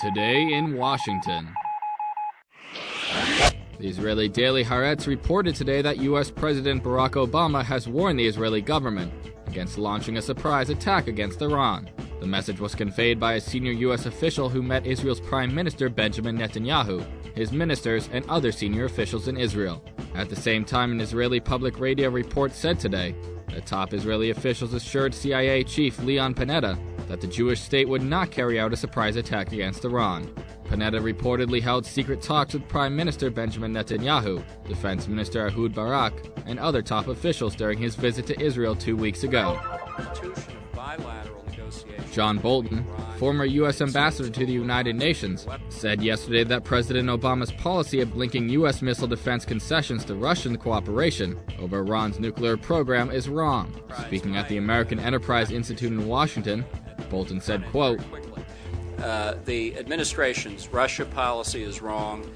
Today in Washington. The Israeli daily Haaretz reported today that U.S. President Barack Obama has warned the Israeli government against launching a surprise attack against Iran. The message was conveyed by a senior U.S. official who met Israel's Prime Minister Benjamin Netanyahu, his ministers, and other senior officials in Israel. At the same time, an Israeli public radio report said today that top Israeli officials assured CIA chief Leon Panetta that the Jewish state would not carry out a surprise attack against Iran. Panetta reportedly held secret talks with Prime Minister Benjamin Netanyahu, Defense Minister Ehud Barak, and other top officials during his visit to Israel 2 weeks ago. John Bolton, former U.S. ambassador to the United Nations, said yesterday that President Obama's policy of linking U.S. missile defense concessions to Russian cooperation over Iran's nuclear program is wrong. Speaking at the American Enterprise Institute in Washington, Bolton said, quote, the administration's Russia policy is wrong,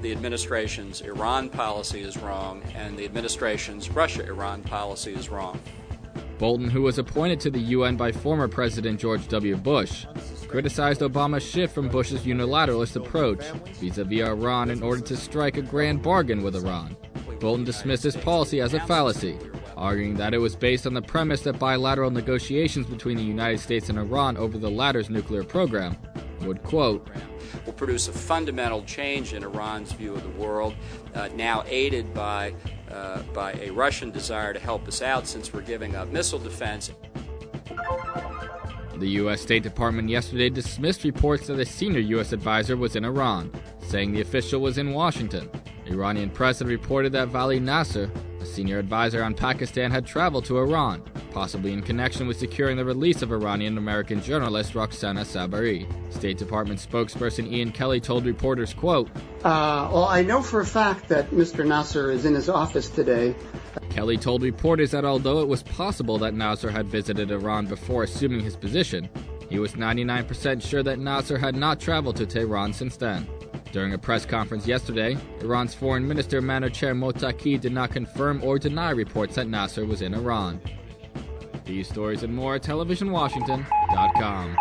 the administration's Iran policy is wrong, and the administration's Russia-Iran policy is wrong. Bolton, who was appointed to the UN by former President George W. Bush, criticized Obama's shift from Bush's unilateralist approach vis-à-vis Iran in order to strike a grand bargain with Iran. Bolton dismissed his policy as a fallacy, arguing that it was based on the premise that bilateral negotiations between the United States and Iran over the latter's nuclear program would, quote, will produce a fundamental change in Iran's view of the world, now aided by a Russian desire to help us out since we're giving up missile defense. The U.S. State Department yesterday dismissed reports that a senior U.S. advisor was in Iran, saying the official was in Washington. Iranian press had reported that Vali Nasser, a senior advisor on Pakistan, had traveled to Iran, possibly in connection with securing the release of Iranian-American journalist Roxana Sabari. State Department spokesperson Ian Kelly told reporters, quote, well, I know for a fact that Mr. Nasser is in his office today. Kelly told reporters that although it was possible that Nasser had visited Iran before assuming his position, he was 99% sure that Nasser had not traveled to Tehran since then. During a press conference yesterday, Iran's Foreign Minister Manouchehr Mottaki did not confirm or deny reports that Nasser was in Iran. These stories and more at TelevisionWashington.com.